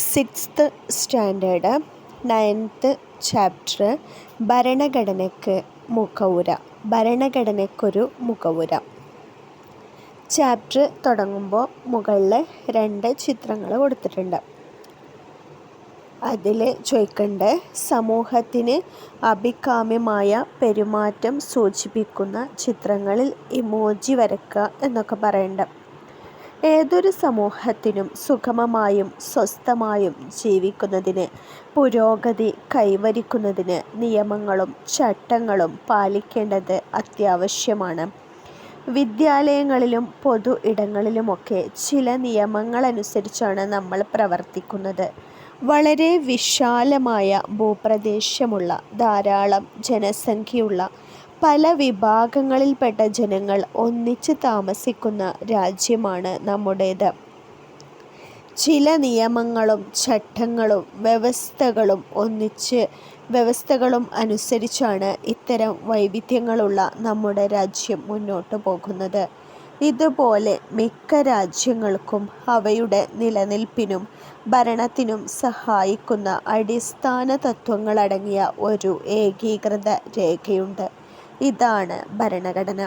Sixth standard 9th chapter ഭരണഘടനയ്ക്ക് മുഖവുര. ഭരണഘടനയ്ക്കൊരു മുഖവുര. Chapter തുടങ്ങുമ്പോൾ മുകളിൽ 2 ചിത്രങ്ങൾ കൊടുത്തിട്ടുണ്ട്. അതിൽ ചോദിക്കേണ്ട സമൂഹത്തിന് അഭികാമ്യമായ പെരുമാറ്റം സൂചിപ്പിക്കുന്ന ചിത്രങ്ങളിൽ ഇമോജി വരയ്ക്കുക എന്നൊക്കെ പറയണ്ട. ഏതൊരു സമൂഹത്തിനും സുഗമമായും സ്വസ്ഥമായും ജീവിക്കുന്നതിന്, പുരോഗതി കൈവരിക്കുന്നതിന് നിയമങ്ങളും ചട്ടങ്ങളും പാലിക്കേണ്ടത് അത്യാവശ്യമാണ്. വിദ്യാലയങ്ങളിലും പൊതു ഇടങ്ങളിലുമൊക്കെ ചില നിയമങ്ങളനുസരിച്ചാണ് നമ്മൾ പ്രവർത്തിക്കുന്നത്. വളരെ വിശാലമായ ഭൂപ്രദേശമുള്ള, ധാരാളം ജനസംഖ്യയുള്ള, പല വിഭാഗങ്ങളിൽപ്പെട്ട ജനങ്ങൾ ഒന്നിച്ച് താമസിക്കുന്ന രാജ്യമാണ് നമ്മുടേത്. ചില നിയമങ്ങളും ചട്ടങ്ങളും വ്യവസ്ഥകളും അനുസരിച്ചാണ് ഇത്തരം വൈവിധ്യങ്ങളുള്ള നമ്മുടെ രാജ്യം മുന്നോട്ടു പോകുന്നത്. ഇതുപോലെ മിക്ക രാജ്യങ്ങൾക്കും അവയുടെ നിലനിൽപ്പിനും ഭരണത്തിനും സഹായിക്കുന്ന അടിസ്ഥാന തത്വങ്ങളടങ്ങിയ ഒരു ഏകീകൃത രേഖയുണ്ട്. ഇതാണ് ഭരണഘടന.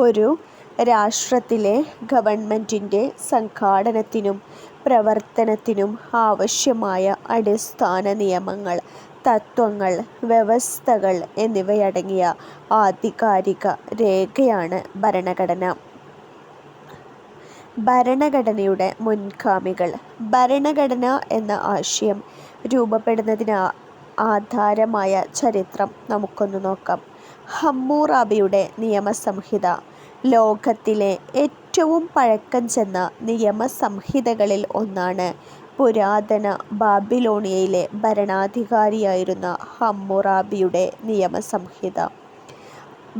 ഒരു രാഷ്ട്രത്തിലെ ഗവൺമെൻറ്റിൻ്റെ സംഘാടനത്തിനും പ്രവർത്തനത്തിനും ആവശ്യമായ അടിസ്ഥാന നിയമങ്ങൾ, തത്വങ്ങൾ, വ്യവസ്ഥകൾ എന്നിവയടങ്ങിയ ആധികാരിക രേഖയാണ് ഭരണഘടന. ഭരണഘടനയുടെ മുൻഗാമികൾ. ഭരണഘടന എന്ന ആശയം രൂപപ്പെടുന്നതിന് ആധാരമായ ചരിത്രം നമുക്കൊന്ന് നോക്കാം. ഹമ്മുറാബിയുടെ നിയമസംഹിത ലോകത്തിലെ ഏറ്റവും പഴക്കം ചെന്ന നിയമസംഹിതകളിൽ ഒന്നാണ്. പുരാതന ബാബിലോണിയയിലെ ഭരണാധികാരിയായിരുന്ന ഹമ്മുറാബിയുടെ നിയമസംഹിത.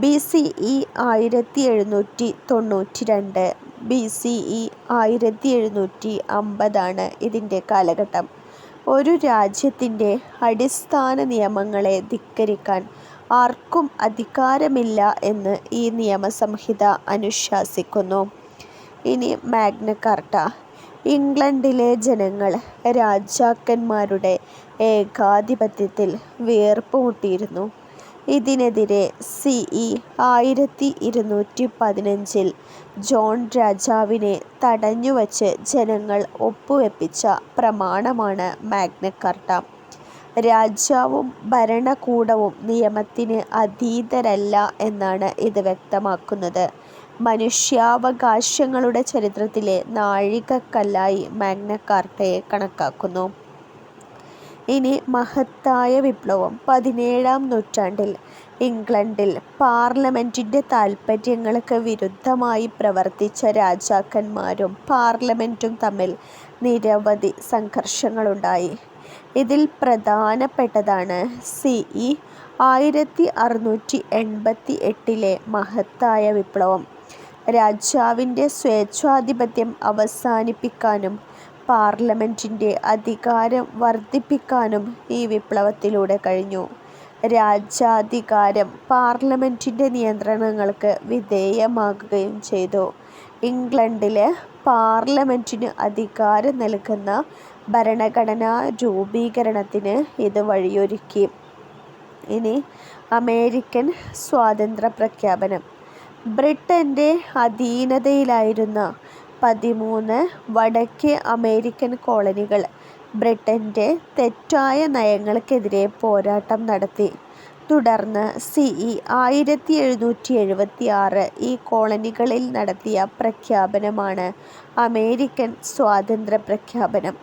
BCE 1792, BCE 1750 ഇതിൻ്റെ കാലഘട്ടം. ഒരു രാജ്യത്തിൻ്റെ അടിസ്ഥാന നിയമങ്ങളെ ധിക്കരിക്കാൻ ആർക്കും അധികാരമില്ല എന്ന് ഈ നിയമസംഹിത അനുശാസിക്കുന്നു. ഇനി മാഗ്ന കാർട്ട. ഇംഗ്ലണ്ടിലെ ജനങ്ങൾ രാജാക്കന്മാരുടെ ഏകാധിപത്യത്തിൽ വീർപ്പുമുട്ടിയിരുന്നു. ഇതിനെതിരെ CE 1215 ജോൺ രാജാവിനെ തടഞ്ഞുവച്ച് ജനങ്ങൾ ഒപ്പുവെപ്പിച്ച പ്രമാണമാണ് മാഗ്ന കാർട്ട. രാജാവും ഭരണകൂടവും നിയമത്തിന് അതീതരല്ല എന്നാണ് ഇത് വ്യക്തമാക്കുന്നത്. മനുഷ്യാവകാശങ്ങളുടെ ചരിത്രത്തിലെ നാഴികക്കല്ലായി മാഗ്ന കാർട്ടയെ കണക്കാക്കുന്നു. ഇനി മഹത്തായ വിപ്ലവം. 17-ാം നൂറ്റാണ്ടിൽ ഇംഗ്ലണ്ടിൽ പാർലമെൻറ്റിൻ്റെ താൽപ്പര്യങ്ങൾക്ക് വിരുദ്ധമായി പ്രവർത്തിച്ച രാജാക്കന്മാരും പാർലമെൻറ്റും തമ്മിൽ നിരവധി സംഘർഷങ്ങളുണ്ടായി. ഇതിൽ പ്രധാനപ്പെട്ടതാണ് CE 1688 മഹത്തായ വിപ്ലവം. രാജാവിൻ്റെ സ്വേച്ഛാധിപത്യം അവസാനിപ്പിക്കാനും പാർലമെൻറ്റിൻ്റെ അധികാരം വർദ്ധിപ്പിക്കാനും ഈ വിപ്ലവത്തിലൂടെ കഴിഞ്ഞു. രാജാധികാരം പാർലമെൻറ്റിൻ്റെ നിയന്ത്രണങ്ങൾക്ക് വിധേയമാകുകയും ചെയ്തു. ഇംഗ്ലണ്ടിലെ പാർലമെൻറ്റിന് അധികാരം നൽകുന്ന ഭരണഘടനാ രൂപീകരണത്തിന് ഇത് വഴിയൊരുക്കി. ഇനി അമേരിക്കൻ സ്വാതന്ത്ര്യ പ്രഖ്യാപനം. ബ്രിട്ടൻ്റെ അധീനതയിലായിരുന്ന 13 വടക്കേ അമേരിക്കൻ കോളനികൾ ബ്രിട്ടൻ്റെ തെറ്റായ നയങ്ങൾക്കെതിരെ പോരാട്ടം നടത്തി. തുടർന്ന് CE 1776 ഈ കോളനികളിൽ നടത്തിയ പ്രഖ്യാപനമാണ് അമേരിക്കൻ സ്വാതന്ത്ര്യ പ്രഖ്യാപനം.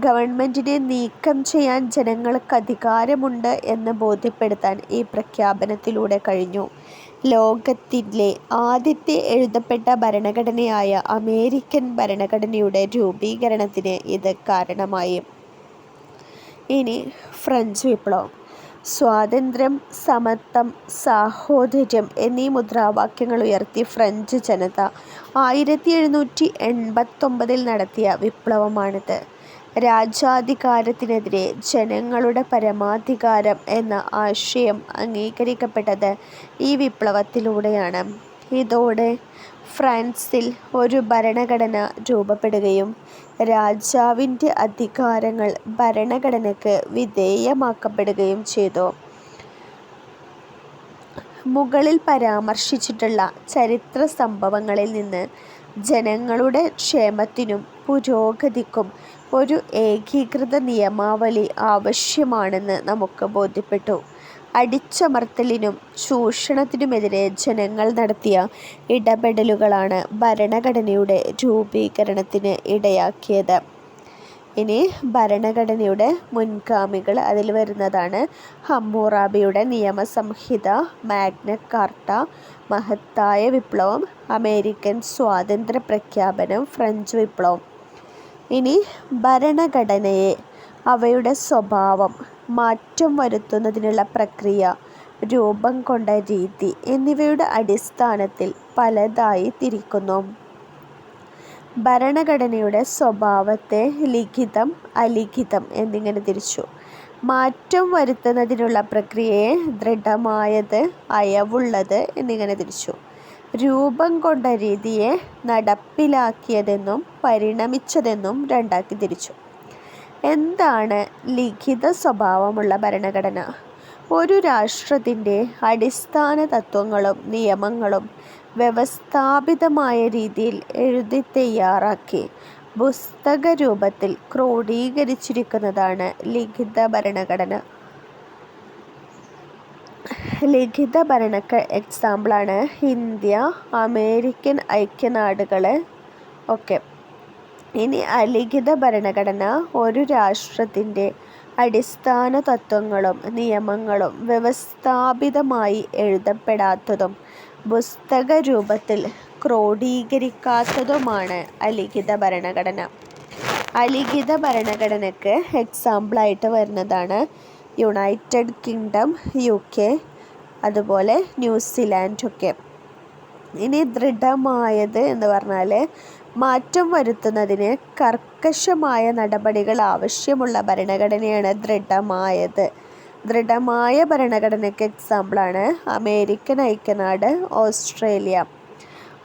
ഗവൺമെൻറ്റിനെ നീക്കം ചെയ്യാൻ ജനങ്ങൾക്ക് അധികാരമുണ്ട് എന്ന് ബോധ്യപ്പെടുത്താൻ ഈ പ്രഖ്യാപനത്തിലൂടെ കഴിഞ്ഞു. ലോകത്തിലെ ആദ്യത്തെ എഴുതപ്പെട്ട ഭരണഘടനയായ അമേരിക്കൻ ഭരണഘടനയുടെ രൂപീകരണത്തിന് ഇത് കാരണമായി. ഇനി ഫ്രഞ്ച് വിപ്ലവം. സ്വാതന്ത്ര്യം, സമത്വം, സാഹോദര്യം എന്നീ മുദ്രാവാക്യങ്ങൾ ഉയർത്തി ഫ്രഞ്ച് ജനത 1789 നടത്തിയ വിപ്ലവമാണിത്. രാജാധികാരത്തിനെതിരെ ജനങ്ങളുടെ പരമാധികാരം എന്ന ആശയം അംഗീകരിക്കപ്പെട്ടത് ഈ വിപ്ലവത്തിലൂടെയാണ്. ഇതോടെ ഫ്രാൻസിൽ ഒരു ഭരണഘടന രൂപപ്പെടുകയും രാജാവിൻ്റെ അധികാരങ്ങൾ ഭരണഘടനയ്ക്ക് വിധേയമാക്കപ്പെടുകയും ചെയ്തു. മുകളിൽ പരാമർശിച്ചിട്ടുള്ള ചരിത്ര സംഭവങ്ങളിൽ നിന്ന് ജനങ്ങളുടെ ക്ഷേമത്തിനും പുരോഗതിക്കും ഒരു ഏകീകൃത നിയമാവലി ആവശ്യമാണെന്ന് നമുക്ക് ബോധ്യപ്പെട്ടു. അടിച്ചമർത്തലിനും ചൂഷണത്തിനുമെതിരെ ജനങ്ങൾ നടത്തിയ ഇടപെടലുകളാണ് ഭരണഘടനയുടെ രൂപീകരണത്തിന് ഇടയാക്കിയത്. ഇനി ഭരണഘടനയുടെ മുൻഗാമികൾ അതിൽ വരുന്നതാണ് ഹമ്മുറാബിയുടെ നിയമസംഹിത, മാഗ്ന കാർട്ട, മഹത്തായ വിപ്ലവം, അമേരിക്കൻ സ്വാതന്ത്ര്യ പ്രഖ്യാപനം, ഫ്രഞ്ച് വിപ്ലവം. ഇനി ഭരണഘടനയെ, അവയുടെ സ്വഭാവം, മാറ്റം വരുത്തുന്നതിനുള്ള പ്രക്രിയ, രൂപം കൊണ്ട രീതി എന്നിവയുടെ അടിസ്ഥാനത്തിൽ പലതായി തിരിക്കുന്നു. ഭരണഘടനയുടെ സ്വഭാവത്തെ ലിഖിതം, അലിഖിതം എന്നിങ്ങനെ തിരിച്ചു. മാറ്റം വരുത്തുന്നതിനുള്ള പ്രക്രിയയെ ദൃഢമായത്, അയവുള്ളത് എന്നിങ്ങനെ തിരിച്ചു. രൂപം കൊണ്ട രീതിയെ നടപ്പിലാക്കിയതെന്നും പരിണമിച്ചതെന്നും രണ്ടാക്കി തിരിച്ചു. എന്താണ് ലിഖിത സ്വഭാവമുള്ള ഭരണഘടന? ഒരു രാഷ്ട്രത്തിൻ്റെ അടിസ്ഥാന തത്വങ്ങളും നിയമങ്ങളും വ്യവസ്ഥാപിതമായ രീതിയിൽ എഴുതി തയ്യാറാക്കി പുസ്തക രൂപത്തിൽ ക്രോഡീകരിച്ചിരിക്കുന്നതാണ് ലിഖിത ഭരണഘടന. ലിഖിത ഭരണക്ക് എക്സാമ്പിളാണ് ഇന്ത്യ, അമേരിക്കൻ ഐക്യനാടുകൾ ഒക്കെ. ഇനി അലിഖിത ഭരണഘടന ഒരു രാഷ്ട്രത്തിൻ്റെ അടിസ്ഥാന തത്വങ്ങളും നിയമങ്ങളും വ്യവസ്ഥാപിതമായി എഴുതപ്പെടാത്തതും പുസ്തക രൂപത്തിൽ ക്രോഡീകരിക്കാത്തതുമാണ് അലിഖിത ഭരണഘടന. അലിഖിത ഭരണഘടനയ്ക്ക് എക്സാമ്പിളായിട്ട് വരുന്നതാണ് യുണൈറ്റഡ് കിങ്ഡം, UK, അതുപോലെ ന്യൂസിലാൻഡ് ഒക്കെ. ഇനി ദൃഢമായത് എന്ന് പറഞ്ഞാൽ മാറ്റം വരുത്തുന്നതിന് കർക്കശമായ നടപടികൾ ആവശ്യമുള്ള ഭരണഘടനയാണ് ദൃഢമായത്. ദൃഢമായ ഭരണഘടനയ്ക്ക് എക്സാമ്പിളാണ് അമേരിക്കൻ ഐക്യനാട്, ഓസ്ട്രേലിയ.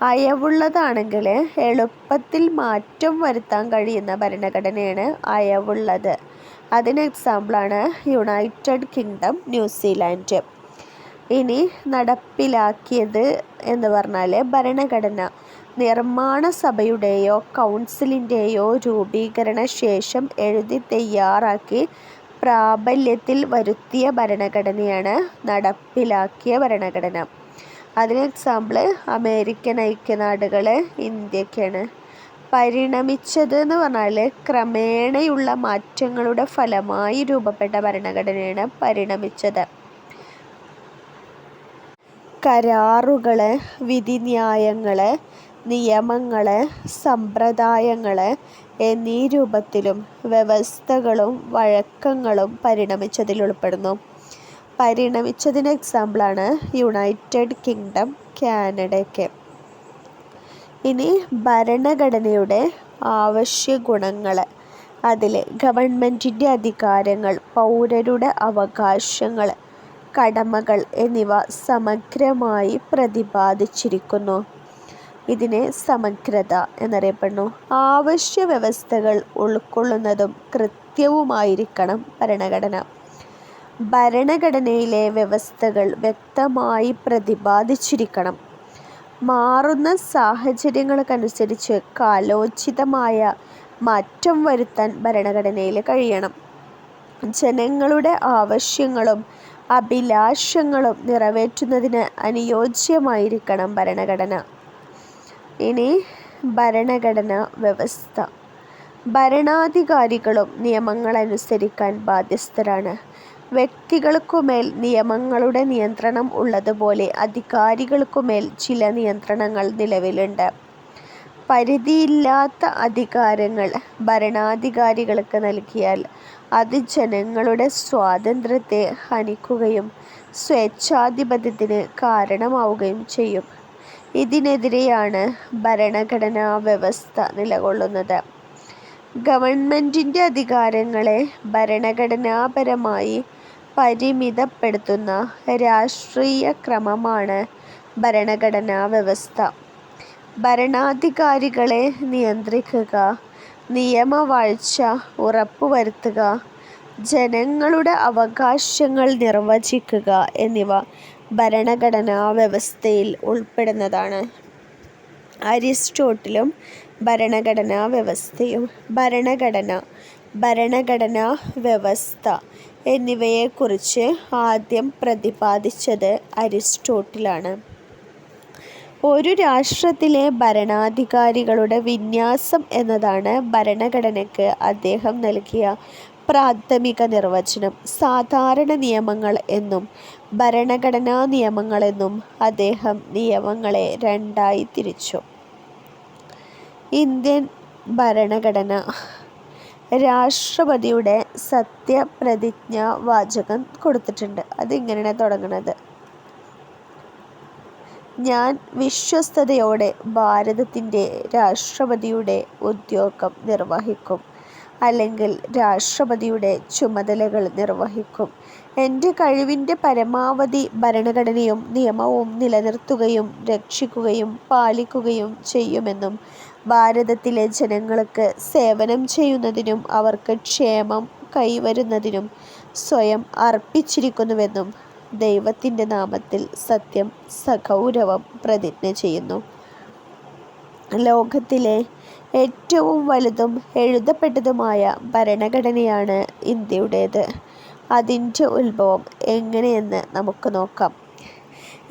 അയവുള്ളതാണെങ്കിൽ എളുപ്പത്തിൽ മാറ്റം വരുത്താൻ കഴിയുന്ന ഭരണഘടനയാണ് അയവുള്ളത്. അതിന് എക്സാമ്പിളാണ് യുണൈറ്റഡ് കിങ്ഡം, ന്യൂസിലാൻഡ്. ഇനി നടപ്പിലാക്കിയത് എന്ന് പറഞ്ഞാൽ ഭരണഘടന നിർമ്മാണ സഭയുടെയോ കൗൺസിലിൻ്റെയോ രൂപീകരണ ശേഷം എഴുതി തയ്യാറാക്കി പ്രാബല്യത്തിൽ വരുത്തിയ ഭരണഘടനയാണ് നടപ്പിലാക്കിയ ഭരണഘടന. അതിന് എക്സാമ്പിൾ അമേരിക്കൻ ഐക്യനാടുകൾ, ഇന്ത്യക്കാണ്. പരിണമിച്ചത് എന്ന് പറഞ്ഞാൽ ക്രമേണയുള്ള മാറ്റങ്ങളുടെ ഫലമായി രൂപപ്പെട്ട ഭരണഘടനയാണ് പരിണമിച്ചത്. കരാറുകൾ, വിധിന്യായങ്ങൾ, നിയമങ്ങൾ, സമ്പ്രദായങ്ങൾ എന്നീ രൂപത്തിലും വ്യവസ്ഥകളും വഴക്കങ്ങളും പരിണമിച്ചതിൽ ഉൾപ്പെടുന്നു. പരിണമിച്ചതിന് എക്സാമ്പിളാണ് യുണൈറ്റഡ് കിങ്ഡം, കാനഡയൊക്കെ. ഇനി ഭരണഘടനയുടെ ആവശ്യ ഗുണങ്ങൾ. അതിൽ ഗവൺമെൻറ്റിൻ്റെ അധികാരങ്ങൾ, പൗരരുടെ അവകാശങ്ങൾ, കടമകൾ എന്നിവ സമഗ്രമായി പ്രതിപാദിച്ചിരിക്കുന്നു. ഇതിനെ സമഗ്രത എന്നറിയപ്പെടുന്നു. ആവശ്യ വ്യവസ്ഥകൾ ഉൾക്കൊള്ളുന്നതും കൃത്യവുമായിരിക്കണം ഭരണഘടന. ഭരണഘടനയിലെ വ്യവസ്ഥകൾ വ്യക്തമായി പ്രതിപാദിച്ചിരിക്കണം. മാറുന്ന സാഹചര്യങ്ങൾക്കനുസരിച്ച് കാലോചിതമായ മാറ്റം വരുത്താൻ ഭരണഘടനയിൽ കഴിയണം. ജനങ്ങളുടെ ആവശ്യങ്ങളും അഭിലാഷങ്ങളും നിറവേറ്റുന്നതിന് അനുയോജ്യമായിരിക്കണം ഭരണഘടന. ഇനി ഭരണഘടനാ വ്യവസ്ഥ. ഭരണാധികാരികളും നിയമങ്ങൾ അനുസരിക്കാൻ ബാധ്യസ്ഥരാണ്. വ്യക്തികൾക്കുമേൽ നിയമങ്ങളുടെ നിയന്ത്രണം ഉള്ളതുപോലെ അധികാരികൾക്കുമേൽ ചില നിയന്ത്രണങ്ങൾ നിലവിലുണ്ട്. പരിധിയില്ലാത്ത അധികാരങ്ങൾ ഭരണാധികാരികൾക്ക് നൽകിയാൽ അത് ജനങ്ങളുടെ സ്വാതന്ത്ര്യത്തെ ഹനിക്കുകയും സ്വേച്ഛാധിപത്യത്തിന് കാരണമാവുകയും ചെയ്യും. ഇതിനെതിരെയാണ് ഭരണഘടനാ വ്യവസ്ഥ നിലകൊള്ളുന്നത്. ഗവൺമെൻറ്റിൻ്റെ അധികാരങ്ങളെ ഭരണഘടനാപരമായി പരിമിതപ്പെടുത്തുന്ന രാഷ്ട്രീയ ക്രമമാണ് ഭരണഘടനാ വ്യവസ്ഥ. ഭരണാധികാരികളെ നിയന്ത്രിക്കുക, നിയമവാഴ്ച ഉറപ്പുവരുത്തുക, ജനങ്ങളുടെ അവകാശങ്ങൾ നിർവചിക്കുക എന്നിവ ഭരണഘടനാ വ്യവസ്ഥയിൽ ഉൾപ്പെടുന്നതാണ്. അരിസ്റ്റോട്ടിലും ഭരണഘടനാ വ്യവസ്ഥയും ഭരണഘടന, ഭരണഘടനാ വ്യവസ്ഥ എന്നിവയെക്കുറിച്ച് ആദ്യം പ്രതിപാദിച്ചത് അരിസ്റ്റോട്ടിലാണ്. ഒരു രാഷ്ട്രത്തിലെ ഭരണാധികാരികളുടെ വിന്യാസം എന്നതാണ് ഭരണഘടനയ്ക്ക് അദ്ദേഹം നൽകിയ പ്രാഥമിക നിർവചനം. സാധാരണ നിയമങ്ങൾ എന്നും ഭരണഘടനാ നിയമങ്ങളെന്നും അദ്ദേഹം നിയമങ്ങളെ രണ്ടായി തിരിച്ചു. ഇന്ത്യൻ ഭരണഘടന. രാഷ്ട്രപതിയുടെ സത്യപ്രതിജ്ഞാ വാചകം കൊടുത്തിട്ടുണ്ട്. അതിങ്ങനെയാണ് തുടങ്ങുന്നത്: ഞാൻ വിശ്വസ്തയോടെ ഭാരതത്തിൻ്റെ രാഷ്ട്രപതിയുടെ ഉദ്യോഗം നിർവഹിക്കും, അല്ലെങ്കിൽ രാഷ്ട്രപതിയുടെ ചുമതലകൾ നിർവഹിക്കും. എൻ്റെ കഴിവിൻ്റെ പരമാവധി ഭരണഘടനയും നിയമവും നിലനിർത്തുകയും രക്ഷിക്കുകയും പാലിക്കുകയും ചെയ്യുമെന്നും ഭാരതത്തിലെ ജനങ്ങൾക്ക് സേവനം ചെയ്യുന്നതിനും അവർക്ക് ക്ഷേമം കൈവരുന്നതിനും സ്വയം അർപ്പിച്ചിരിക്കുന്നുവെന്നും ദൈവത്തിൻ്റെ നാമത്തിൽ സത്യം സഗൗരവം പ്രതിജ്ഞ ചെയ്യുന്നു. ലോകത്തിലെ ഏറ്റവും വലുതും എഴുതപ്പെട്ടതുമായ ഭരണഘടനയാണ് ഇന്ത്യയുടേത്. അതിൻ്റെ ഉത്ഭവം എങ്ങനെയെന്ന് നമുക്ക് നോക്കാം.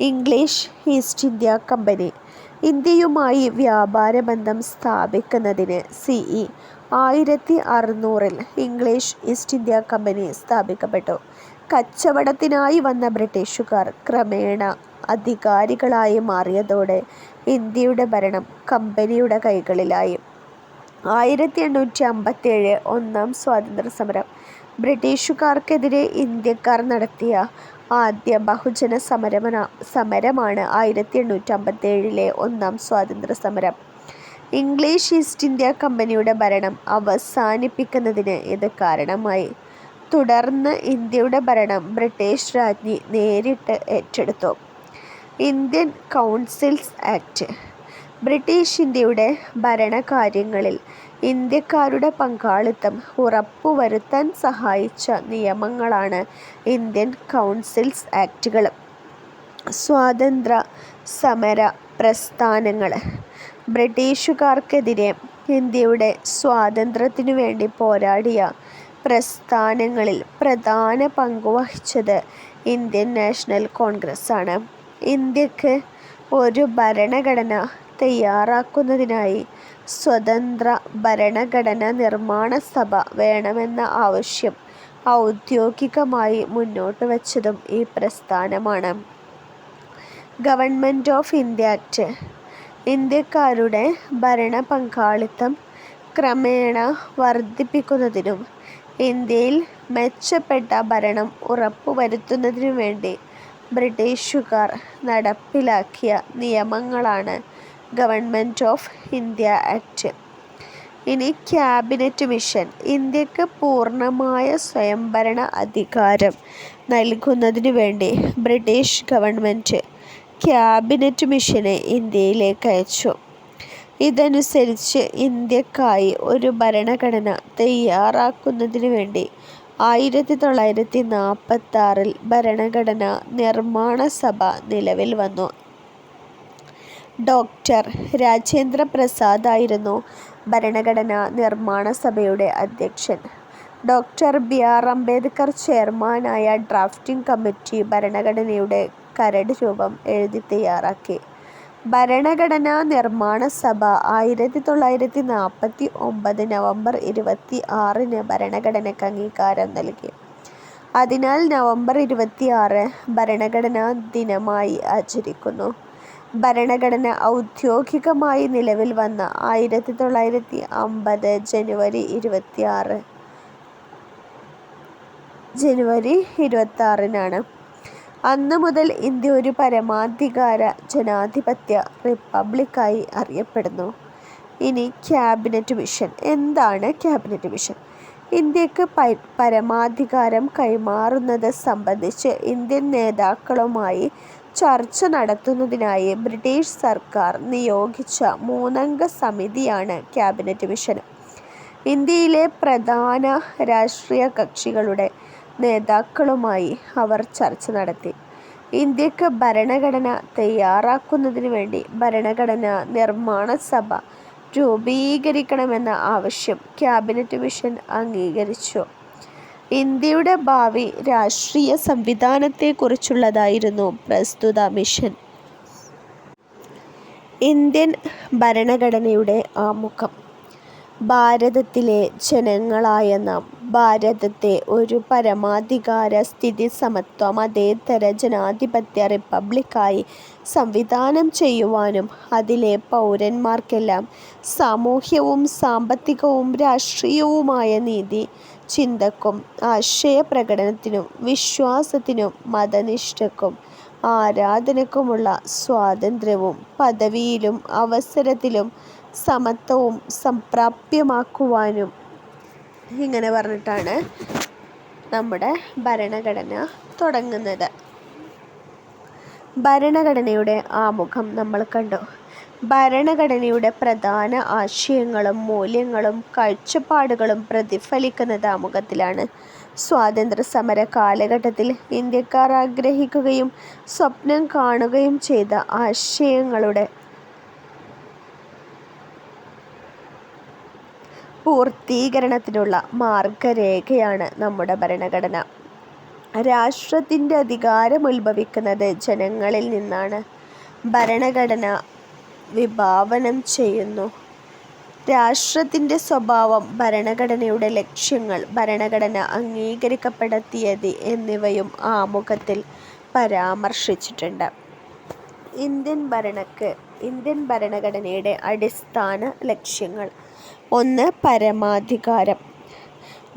ഇംഗ്ലീഷ് ഈസ്റ്റ് ഇന്ത്യ കമ്പനി ഇന്ത്യയുമായി വ്യാപാരബന്ധം സ്ഥാപിക്കുന്നതിന് CE 1600 English east India company സ്ഥാപിക്കപ്പെട്ടു. കച്ചവടത്തിനായി വന്ന ബ്രിട്ടീഷുകാർ ക്രമേണ അധികാരികളായി മാറിയതോടെ ഇന്ത്യയുടെ ഭരണം കമ്പനിയുടെ കൈകളിലായി. 1857 ഒന്നാം സ്വാതന്ത്ര്യസമരം. ബ്രിട്ടീഷുകാർക്കെതിരെ ഇന്ത്യക്കാർ നടത്തിയ ആദ്യ ബഹുജന സമരമാണ് 1857 ഒന്നാം സ്വാതന്ത്ര്യസമരം. ഇംഗ്ലീഷ് ഈസ്റ്റ് ഇന്ത്യ കമ്പനിയുടെ ഭരണം അവസാനിപ്പിക്കുന്നതിന് ഇത് കാരണമായി. തുടർന്ന് ഇന്ത്യയുടെ ഭരണം ബ്രിട്ടീഷ് രാജ്ഞി നേരിട്ട് ഏറ്റെടുത്തു. Indian councils act. ബ്രിട്ടീഷ് ഇന്ത്യയുടെ ഭരണകാര്യങ്ങളിൽ ഇന്ത്യക്കാരുടെ പങ്കാളിത്തം ഉറപ്പുവരുത്താൻ സഹായിച്ച നിയമങ്ങളാണ് ഇന്ത്യൻ കൗൺസിൽസ് ആക്ടുകൾ. സ്വാതന്ത്ര്യ സമര പ്രസ്ഥാനങ്ങൾ. ബ്രിട്ടീഷുകാർക്കെതിരെ ഇന്ത്യയുടെ സ്വാതന്ത്ര്യത്തിനു വേണ്ടി പോരാടിയ പ്രസ്ഥാനങ്ങളിൽ പ്രധാന പങ്കുവഹിച്ചത് ഇന്ത്യൻ നാഷണൽ കോൺഗ്രസ് ആണ്. ഇന്ത്യക്ക് ഒരു ഭരണഘടന തയ്യാറാക്കുന്നതിനായി സ്വതന്ത്ര ഭരണഘടന നിർമ്മാണ സഭ വേണമെന്ന ആവശ്യം ഔദ്യോഗികമായി മുന്നോട്ട് വച്ചതും ഈ പ്രസ്ഥാനമാണ്. Government of India act. ഇന്ത്യക്കാരുടെ ഭരണ പങ്കാളിത്തം ക്രമേണ വർദ്ധിപ്പിക്കുന്നതിനും ഇന്ത്യയിൽ മെച്ചപ്പെട്ട ഭരണം ഉറപ്പുവരുത്തുന്നതിനും വേണ്ടി ബ്രിട്ടീഷുകാർ നടപ്പിലാക്കിയ നിയമങ്ങളാണ് ഗവൺമെൻറ് ഓഫ് ഇന്ത്യ ആക്ട്. ഇനി ക്യാബിനറ്റ് മിഷൻ. ഇന്ത്യക്ക് പൂർണ്ണമായ സ്വയംഭരണ അധികാരം നൽകുന്നതിനു വേണ്ടി ബ്രിട്ടീഷ് ഗവൺമെൻറ് ക്യാബിനറ്റ് മിഷനെ ഇന്ത്യയിലേക്ക് അയച്ചു. ഇതനുസരിച്ച് ഇന്ത്യക്കായി ഒരു ഭരണഘടന തയ്യാറാക്കുന്നതിനു വേണ്ടി 1946 ഭരണഘടനാ നിർമ്മാണ സഭ നിലവിൽ വന്നു. ഡോക്ടർ രാജേന്ദ്ര പ്രസാദ് ആയിരുന്നു ഭരണഘടനാ നിർമ്മാണ സഭയുടെ അധ്യക്ഷൻ. ഡോക്ടർ BR അംബേദ്കർ ചെയർമാനായ ഡ്രാഫ്റ്റിംഗ് കമ്മിറ്റി ഭരണഘടനയുടെ കരട് രൂപം എഴുതി തയ്യാറാക്കി. ഭരണഘടനാ നിർമ്മാണ സഭ 1949 നവംബർ 26 ഭരണഘടനയ്ക്ക് അംഗീകാരം നൽകി. അതിനാൽ നവംബർ 26 ഭരണഘടനാ ദിനമായി ആചരിക്കുന്നു. ഭരണഘടന ഔദ്യോഗികമായി നിലവിൽ വന്ന 1950 ജനുവരി 26 അന്നു മുതൽ ഇന്ത്യ ഒരു പരമാധികാര ജനാധിപത്യ റിപ്പബ്ലിക്കായി അറിയപ്പെടുന്നു. ഇനി ക്യാബിനറ്റ് മിഷൻ. എന്താണ് ക്യാബിനറ്റ് മിഷൻ? ഇന്ത്യക്ക് പരമാധികാരം കൈമാറുന്നത് സംബന്ധിച്ച് ഇന്ത്യൻ നേതാക്കളുമായി ചർച്ച നടത്തുന്നതിനായി ബ്രിട്ടീഷ് സർക്കാർ നിയോഗിച്ച 3-അംഗ സമിതിയാണ് ക്യാബിനറ്റ് മിഷൻ. ഇന്ത്യയിലെ പ്രധാന രാഷ്ട്രീയ കക്ഷികളുടെ നേതാക്കളുമായി അവർ ചർച്ച നടത്തി. ഇന്ത്യക്ക് ഭരണഘടന തയ്യാറാക്കുന്നതിനു വേണ്ടി ഭരണഘടനാ നിർമ്മാണ സഭ രൂപീകരിക്കണമെന്ന ആവശ്യം ക്യാബിനറ്റ് മിഷൻ അംഗീകരിച്ചു. ഇന്ത്യയുടെ ഭാവി രാഷ്ട്രീയ സംവിധാനത്തെക്കുറിച്ചുള്ളതായിരുന്നു പ്രസ്തുത മിഷൻ. ഇന്ത്യൻ ഭരണഘടനയുടെ ആമുഖം. ഭാരതത്തിലെ ജനങ്ങളായ നാം ഭാരതത്തെ ഒരു പരമാധികാര സ്ഥിതി സമത്വ മതേതര ജനാധിപത്യ റിപ്പബ്ലിക്കായി സംവിധാനം ചെയ്യുവാനും അതിലെ പൗരന്മാർക്കെല്ലാം സാമൂഹ്യവും സാമ്പത്തികവും രാഷ്ട്രീയവുമായ നീതി, ചിന്തക്കും ആശയപ്രകടനത്തിനും വിശ്വാസത്തിനും മതനിഷ്ഠയ്ക്കും ആരാധനയ്ക്കുമുള്ള സ്വാതന്ത്ര്യവും പദവിയിലും അവസരത്തിലും സമത്വവും സംപ്രാപ്യമാക്കുവാനും ഇങ്ങനെ പറഞ്ഞിട്ടാണ് നമ്മുടെ ഭരണഘടന തുടങ്ങുന്നത്. ഭരണഘടനയുടെ ആമുഖം നമ്മൾ കണ്ടു. ഭരണഘടനയുടെ പ്രധാന ആശയങ്ങളും മൂല്യങ്ങളും കാഴ്ചപ്പാടുകളും പ്രതിഫലിക്കുന്നത് ആമുഖത്തിലാണ്. സ്വാതന്ത്ര്യ സമര കാലഘട്ടത്തിൽ ഇന്ത്യക്കാർ ആഗ്രഹിക്കുകയും സ്വപ്നം കാണുകയും ചെയ്ത ആശയങ്ങളുടെ പൂർത്തീകരണത്തിനുള്ള മാർഗരേഖയാണ് നമ്മുടെ ഭരണഘടന. രാഷ്ട്രത്തിൻ്റെ അധികാരം ഉത്ഭവിക്കുന്നത് ജനങ്ങളിൽ നിന്നാണ്. ഭരണഘടന വിഭാവനം ചെയ്യുന്നു രാഷ്ട്രത്തിൻ്റെ സ്വഭാവം, ഭരണഘടനയുടെ ലക്ഷ്യങ്ങൾ, ഭരണഘടന അംഗീകരിക്കപ്പെട്ട തീയതി എന്നിവയും ആമുഖത്തിൽ പരാമർശിച്ചിട്ടുണ്ട്. ഇന്ത്യൻ ഭരണഘടനയുടെ അടിസ്ഥാന ലക്ഷ്യങ്ങൾ: 1. പരമാധികാരം.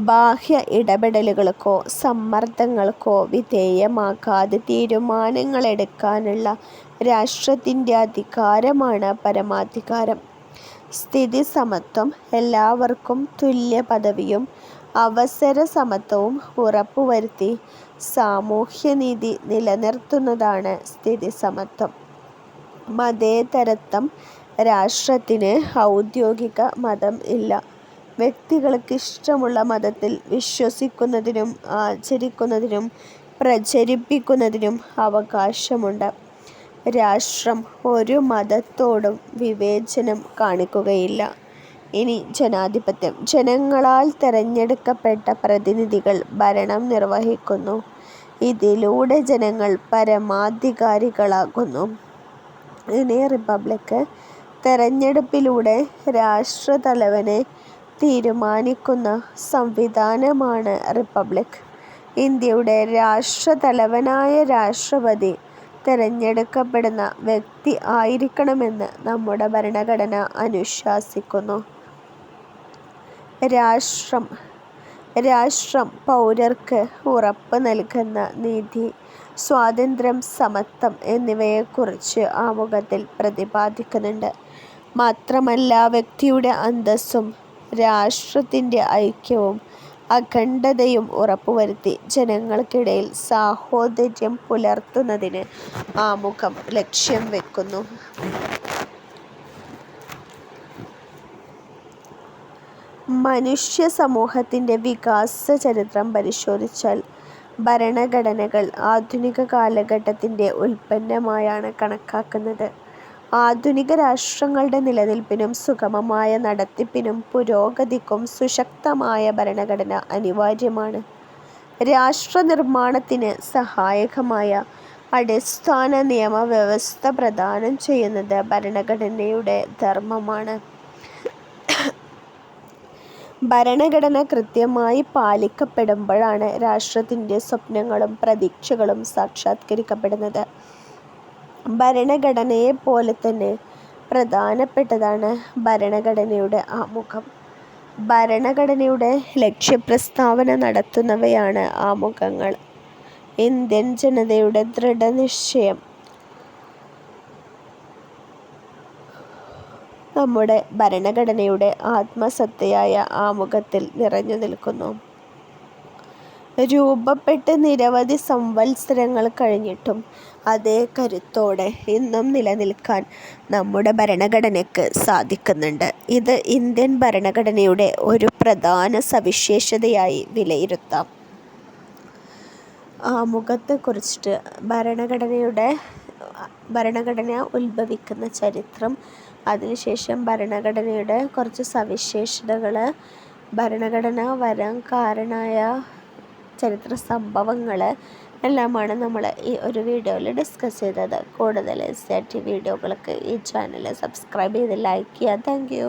ബാഹ്യ ഇടപെടലുകൾക്കോ സമ്മർദ്ദങ്ങൾക്കോ വിധേയമാകാതെ തീരുമാനങ്ങളെടുക്കാനുള്ള രാഷ്ട്രത്തിൻ്റെ അധികാരമാണ് പരമാധികാരം. സ്ഥിതി സമത്വം. എല്ലാവർക്കും തുല്യ പദവിയും അവസര സമത്വവും ഉറപ്പുവരുത്തി സാമൂഹ്യനീതി നിലനിർത്തുന്നതാണ് സ്ഥിതി സമത്വം. മതേതരത്വം. രാഷ്ട്രത്തിന് ഔദ്യോഗിക മതം ഇല്ല. വ്യക്തികൾക്ക് ഇഷ്ടമുള്ള മതത്തിൽ വിശ്വസിക്കുന്നതിനും ആചരിക്കുന്നതിനും പ്രചരിപ്പിക്കുന്നതിനും അവകാശമുണ്ട്. രാഷ്ട്രം ഒരു മതത്തോടും വിവേചനം കാണിക്കുകയില്ല. ഇനി ജനാധിപത്യം. ജനങ്ങളാൽ തെരഞ്ഞെടുക്കപ്പെട്ട പ്രതിനിധികൾ ഭരണം നിർവഹിക്കുന്നു. ഇതിലൂടെ ജനങ്ങൾ പരമാധികാരികളാകുന്നു. ഇനി റിപ്പബ്ലിക്. തെരഞ്ഞെടുപ്പിലൂടെ രാഷ്ട്രത്തലവനെ തീരുമാനിക്കുന്ന സംവിധാനമാണ് റിപ്പബ്ലിക്. ഇന്ത്യയുടെ രാഷ്ട്രത്തലവനായ രാഷ്ട്രപതി തെരഞ്ഞെടുക്കപ്പെടുന്ന വ്യക്തി ആയിരിക്കണമെന്ന് നമ്മുടെ ഭരണഘടന അനുശാസിക്കുന്നു. രാഷ്ട്രം പൗരർക്ക് ഉറപ്പ് നൽകുന്ന നീതി, സ്വാതന്ത്ര്യം, സമത്വം എന്നിവയെക്കുറിച്ച് ആമുഖത്തിൽ പ്രതിപാദിക്കുന്നുണ്ട്. മാത്രമല്ല, വ്യക്തിയുടെ അന്തസ്സും രാഷ്ട്രത്തിൻ്റെ ഐക്യവും അഖണ്ഡതയും ഉറപ്പുവരുത്തി ജനങ്ങൾക്കിടയിൽ സാഹോദര്യം പുലർത്തുന്നതിന് ആമുഖം ലക്ഷ്യം വെക്കുന്നു. മനുഷ്യ സമൂഹത്തിൻ്റെ വികാസ ചരിത്രം പരിശോധിച്ചാൽ ഭരണഘടനകൾ ആധുനിക കാലഘട്ടത്തിൻ്റെ ഉൽപ്പന്നമായാണ് കണക്കാക്കുന്നത്. ആധുനിക രാഷ്ട്രങ്ങളുടെ നിലനിൽപ്പിനും സുഗമമായ നടത്തിപ്പിനും പുരോഗതിക്കും സുശക്തമായ ഭരണഘടന അനിവാര്യമാണ്. രാഷ്ട്രനിർമ്മാണത്തിന് സഹായകമായ അടിസ്ഥാന നിയമവ്യവസ്ഥ പ്രദാനം ചെയ്യുന്നത് ഭരണഘടനയുടെ ധർമ്മമാണ്. ഭരണഘടന കൃത്യമായി പാലിക്കപ്പെടുമ്പോഴാണ് രാഷ്ട്രത്തിൻ്റെ സ്വപ്നങ്ങളും പ്രതീക്ഷകളും സാക്ഷാത്കരിക്കപ്പെടുന്നത്. ഭരണഘടനയെപ്പോലെ തന്നെ പ്രധാനപ്പെട്ടതാണ് ഭരണഘടനയുടെ ആമുഖം. ഭരണഘടനയുടെ ലക്ഷ്യപ്രസ്താവന നടത്തുന്നവയാണ് ആമുഖങ്ങൾ. ഇന്ത്യൻ ജനതയുടെ ദൃഢനിശ്ചയം നമ്മുടെ ഭരണഘടനയുടെ ആത്മസത്തയായ ആമുഖത്തിൽ നിറഞ്ഞു നിൽക്കുന്നു. രൂപപ്പെട്ട് നിരവധി സംവത്സരങ്ങൾ കഴിഞ്ഞിട്ടും അതേ കരുത്തോടെ ഇന്നും നിലനിൽക്കാൻ നമ്മുടെ ഭരണഘടനയ്ക്ക് സാധിക്കുന്നുണ്ട്. ഇത് ഇന്ത്യൻ ഭരണഘടനയുടെ ഒരു പ്രധാന സവിശേഷതയായി വിലയിരുത്താം. ആമുഖത്തെക്കുറിച്ചിട്ട് ഭരണഘടന ഉത്ഭവിക്കുന്ന ചരിത്രം, അതിനുശേഷം ഭരണഘടനയുടെ കുറച്ച് സവിശേഷതകൾ, ഭരണഘടന വരാൻ കാരണമായ ചരിത്ര സംഭവങ്ങൾ എല്ലാമാണ് നമ്മൾ ഈ ഒരു വീഡിയോയിൽ ഡിസ്കസ് ചെയ്തത്. കൂടുതൽ SCERT വീഡിയോകൾക്ക് ഈ ചാനൽ സബ്സ്ക്രൈബ് ചെയ്ത് ലൈക്ക് ചെയ്യുക. Thank you.